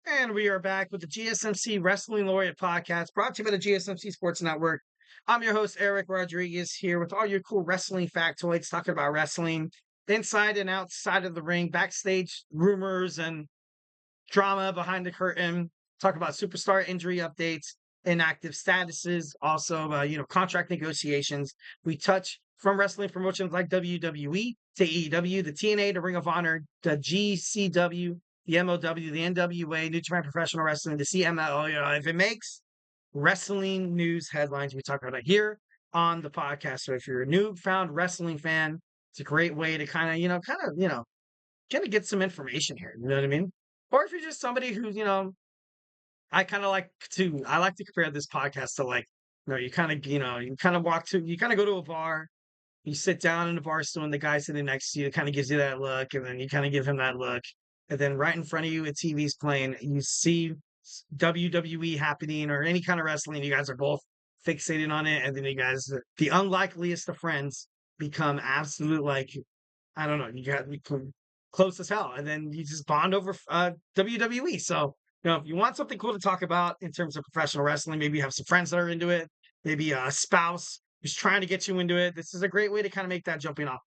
And we are back with the GSMC Wrestling Laureate podcast brought to you by the GSMC Sports Network. I'm your host, Eric Rodriguez, here with all your cool wrestling factoids, talking about wrestling inside and outside of the ring, backstage rumors and drama behind the curtain. Talk about superstar injury updates, inactive statuses, also, contract negotiations. We touch from wrestling promotions like WWE to AEW, the TNA, the Ring of Honor, the GCW, the MOW, the NWA, New Japan Professional Wrestling, the CMLL. If it makes wrestling news headlines, we talk about it here on the podcast. So if you're a newfound wrestling fan, it's a great way to kind of get some information here. You know what I mean? Or if you're just somebody who's, I like to compare this podcast to you kind of you kind of go to a bar, you sit down in the bar stool and the guy sitting next to you kind of gives you that look, and then you kind of give him that look. And then right in front of you, a TV's playing, you see WWE happening or any kind of wrestling, you guys are both fixated on it. And then you guys, the unlikeliest of friends, become absolute, like, I don't know, you got close as hell. And then you just bond over WWE. So, if you want something cool to talk about in terms of professional wrestling, maybe you have some friends that are into it, maybe a spouse who's trying to get you into it. This is a great way to kind of make that jumping off.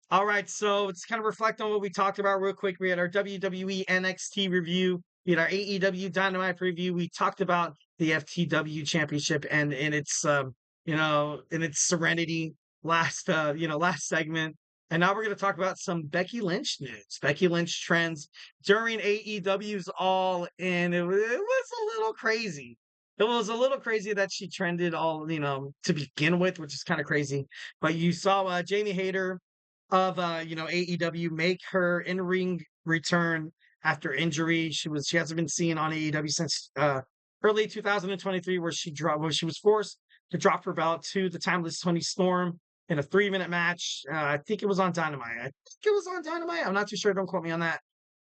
All right, so let's kind of reflect on what we talked about real quick. We had our WWE NXT review, we had our AEW Dynamite review. We talked about the FTW Championship and in its, in its serenity last segment. And now we're going to talk about some Becky Lynch news, Becky Lynch trends during AEW's All In. It was a little crazy. It was a little crazy that she trended all, to begin with, which is kind of crazy. But you saw Jamie Hayter of AEW make her in-ring return after injury. She hasn't been seen on AEW since early 2023, where she was forced to drop her belt to the Timeless Tony Storm in a 3-minute match. I think it was on Dynamite. I'm not too sure. Don't quote me on that.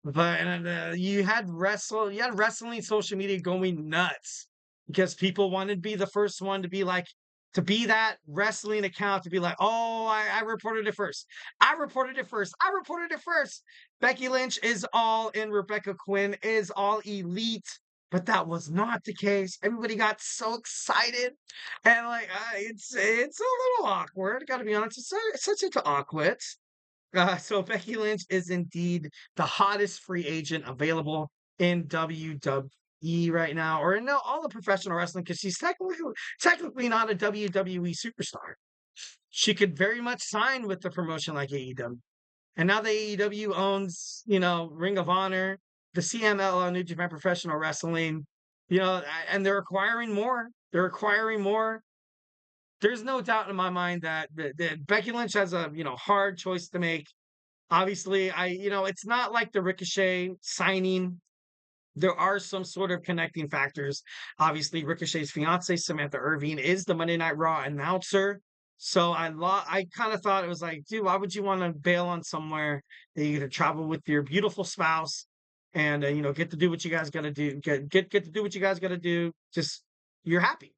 But you had wrestling social media going nuts because people wanted to be the first one to be like, to be that wrestling account, to be like, oh, I reported it first. I reported it first. I reported it first. Becky Lynch is all in. Rebecca Quinn is all elite. But that was not the case. Everybody got so excited, and it's a little awkward. Got to be honest, it's such awkward. So Becky Lynch is indeed the hottest free agent available in WWE right now, or in all of professional wrestling, because she's technically not a WWE superstar. She could very much sign with the promotion like AEW. And now the AEW owns, Ring of Honor, the CMLL, New Japan Professional Wrestling, and they're acquiring more. They're acquiring more. There's no doubt in my mind that Becky Lynch has a hard choice to make. Obviously, it's not like the Ricochet signing. There are some sort of connecting factors. Obviously, Ricochet's fiance Samantha Irving is the Monday Night Raw announcer. So I kind of thought it was like, dude, why would you want to bail on somewhere that you get to travel with your beautiful spouse and get to do what you guys got to do, get to do what you guys got to do. Just you're happy,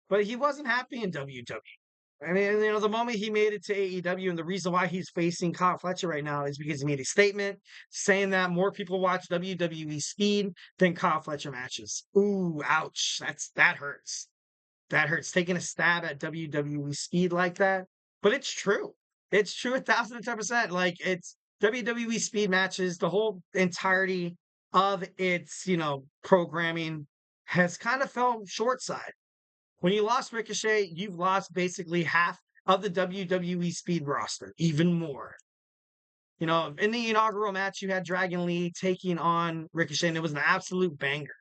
but he wasn't happy in WWE. I mean, the moment he made it to AEW, and the reason why he's facing Kyle Fletcher right now is because he made a statement saying that more people watch WWE Speed than Kyle Fletcher matches. Ooh, ouch. That hurts. That hurts. Taking a stab at WWE Speed like that. But it's true. It's true 1,010%. Like, it's WWE Speed matches, the whole entirety of its, programming has kind of fell short side. When you lost Ricochet, you've lost basically half of the WWE Speed roster, even more. In the inaugural match, you had Dragon Lee taking on Ricochet, and it was an absolute banger.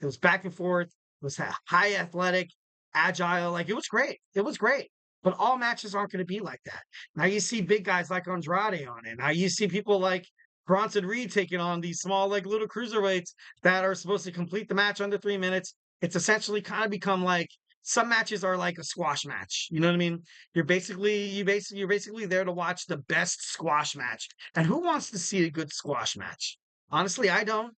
It was back and forth. It was high athletic, agile. Like, it was great. It was great. But all matches aren't going to be like that. Now you see big guys like Andrade on it. Now you see people like Bronson Reed taking on these small, like little cruiserweights that are supposed to complete the match under 3 minutes. It's essentially kind of become like some matches are like a squash match. You know what I mean? You're basically there to watch the best squash match. And who wants to see a good squash match? Honestly, I don't.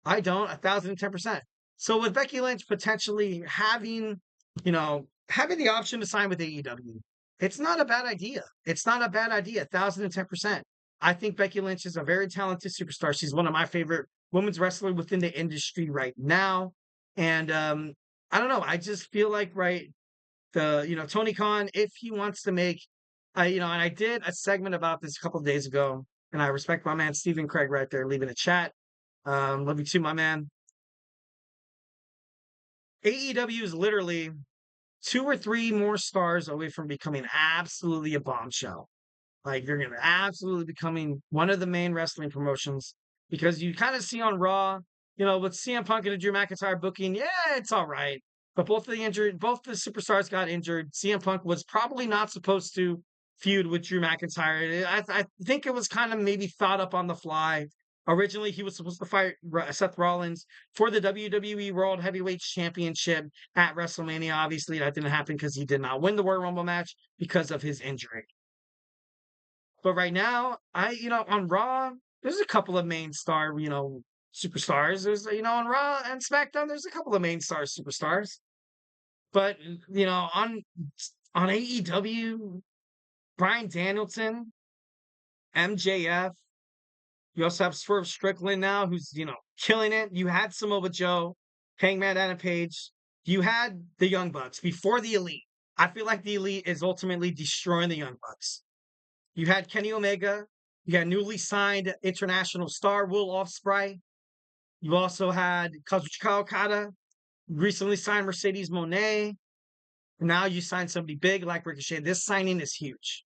1,010%. So with Becky Lynch potentially having the option to sign with AEW, it's not a bad idea. It's not a bad idea. 1,010%. I think Becky Lynch is a very talented superstar. She's one of my favorite women's wrestler within the industry right now. And I don't know. I just feel like Tony Khan, if he wants to make, and I did a segment about this a couple of days ago, and I respect my man Stephen Craig right there leaving a chat. Love you too, my man. AEW is literally 2 or 3 more stars away from becoming absolutely a bombshell. Like they're gonna absolutely becoming one of the main wrestling promotions because you kind of see on Raw, with CM Punk and Drew McIntyre booking, yeah, it's all right. But both the superstars got injured. CM Punk was probably not supposed to feud with Drew McIntyre. I think it was kind of maybe thought up on the fly. Originally, he was supposed to fight Seth Rollins for the WWE World Heavyweight Championship at WrestleMania. Obviously, that didn't happen because he did not win the Royal Rumble match because of his injury. But right now, on Raw, there's a couple of main star, superstars. There's, on Raw and SmackDown, there's a couple of main star superstars. But, on AEW, Bryan Danielson, MJF, you also have Swerve Strickland now, who's, killing it. You had Samoa Joe, Hangman Adam Page. You had the Young Bucks before the Elite. I feel like the Elite is ultimately destroying the Young Bucks. You had Kenny Omega. You had newly signed international star Will Ospreay. You also had Kazuchika Okada, recently signed Mercedes Moné. Now you signed somebody big like Ricochet. This signing is huge.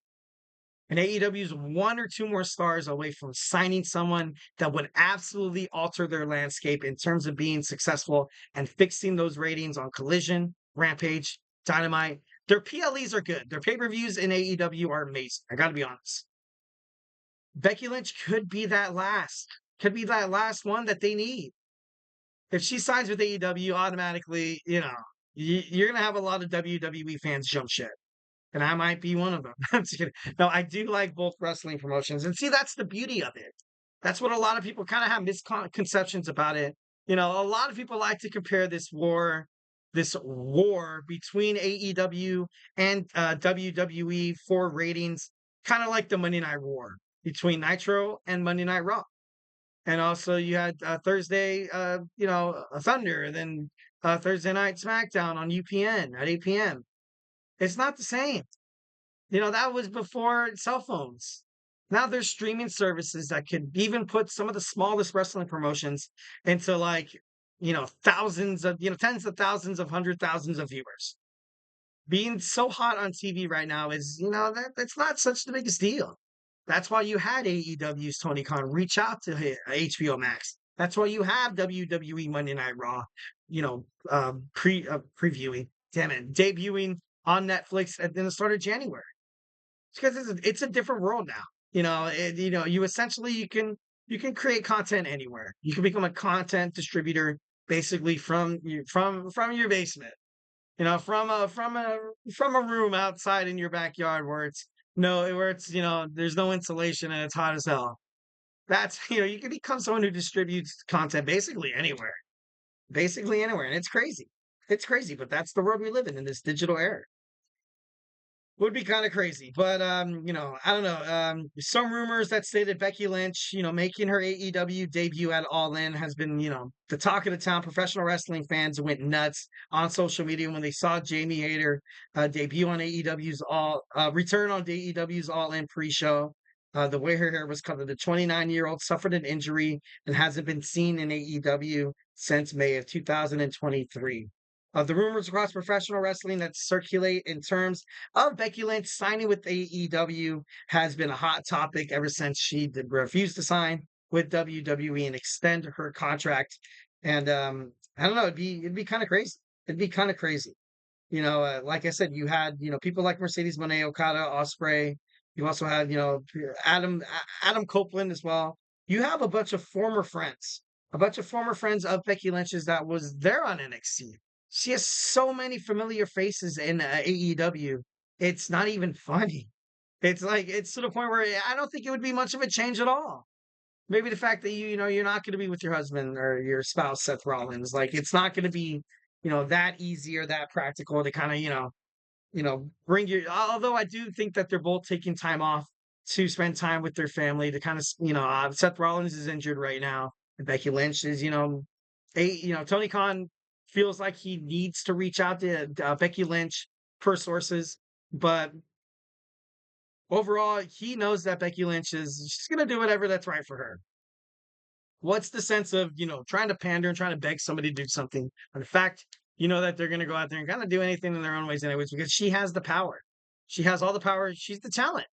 And AEW is 1 or 2 more stars away from signing someone that would absolutely alter their landscape in terms of being successful and fixing those ratings on Collision, Rampage, Dynamite. Their PLEs are good. Their pay-per-views in AEW are amazing. I got to be honest. Becky Lynch could be that last one that they need. If she signs with AEW, automatically, you're going to have a lot of WWE fans jump ship. And I might be one of them. I'm just kidding. No, I do like both wrestling promotions. And see, that's the beauty of it. That's what a lot of people kind of have misconceptions about it. A lot of people like to compare this war between AEW and WWE for ratings, kind of like the Monday Night War between Nitro and Monday Night Raw. And also you had Thursday, Thunder, and then Thursday Night SmackDown on UPN at 8 p.m. It's not the same. That was before cell phones. Now there's streaming services that could even put some of the smallest wrestling promotions into thousands of, tens of thousands of 100,000s of viewers. Being so hot on TV right now is, that's not such the biggest deal. That's why you had AEW's Tony Khan reach out to HBO Max. That's why you have WWE Monday Night Raw, previewing, debuting on Netflix at the start of January. Because it's a different world now. You essentially you can create content anywhere. You can become a content distributor basically from your basement. From a room outside in your backyard where there's no insulation and it's hot as hell. That's you can become someone who distributes content basically anywhere. Basically anywhere. And it's crazy. It's crazy, but that's the world we live in this digital era. Would be kind of crazy, but I don't know. Some rumors that say that Becky Lynch, making her AEW debut at All In has been, the talk of the town. Professional wrestling fans went nuts on social media when they saw Jamie Hayter debut on AEW's return on AEW's All In pre-show. The way her hair was covered, the 29-year-old suffered an injury and hasn't been seen in AEW since May of 2023. The rumors across professional wrestling that circulate in terms of Becky Lynch signing with AEW has been a hot topic ever since she refused to sign with WWE and extend her contract. And I don't know, it'd be kind of crazy. It'd be kind of crazy. Like I said, you had people like Mercedes Moné, Okada, Ospreay. You also had Adam Copeland as well. You have a bunch of former friends, of Becky Lynch's that was there on NXT. She has so many familiar faces in AEW. It's not even funny. It's to the point where I don't think it would be much of a change at all. Maybe the fact that you're not going to be with your husband or your spouse Seth Rollins, like it's not going to be that easy or that practical to kind of bring you. Although I do think that they're both taking time off to spend time with their family to kind of Seth Rollins is injured right now. And Becky Lynch is, Tony Khan feels like he needs to reach out to Becky Lynch per sources, but overall, he knows that Becky Lynch is she's gonna do whatever that's right for her. What's the sense of, trying to pander and trying to beg somebody to do something? In fact, you know that they're gonna go out there and kind of do anything in their own ways anyways, because she has the power. She has all the power. She's the talent.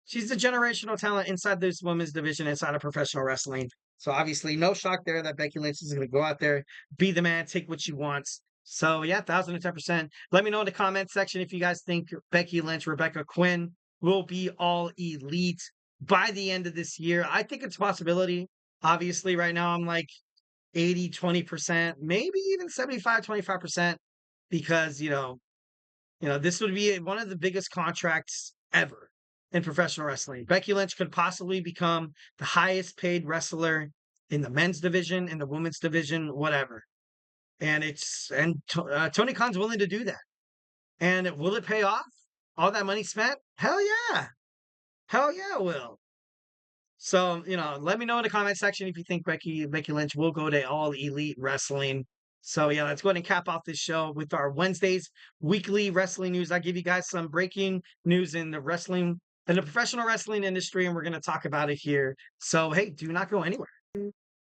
She's the generational talent inside this women's division inside of professional wrestling. So obviously, no shock there that Becky Lynch is going to go out there, be the man, take what she wants. So yeah, 1,010%. Let me know in the comment section if you guys think Becky Lynch, Rebecca Quinn will be all elite by the end of this year. I think it's a possibility. Obviously, right now I'm like 80-20%, maybe even 75-25%, because this would be one of the biggest contracts ever in professional wrestling. Becky Lynch could possibly become the highest paid wrestler in the men's division, in the women's division, whatever. And Tony Khan's willing to do that. And will it pay off? All that money spent? Hell yeah. Hell yeah, it will. So, let me know in the comment section if you think Becky Lynch will go to All Elite Wrestling. So yeah, let's go ahead and cap off this show with our Wednesdays weekly wrestling news. I give you guys some breaking news in the professional wrestling industry, and we're going to talk about it here. So hey, do not go anywhere.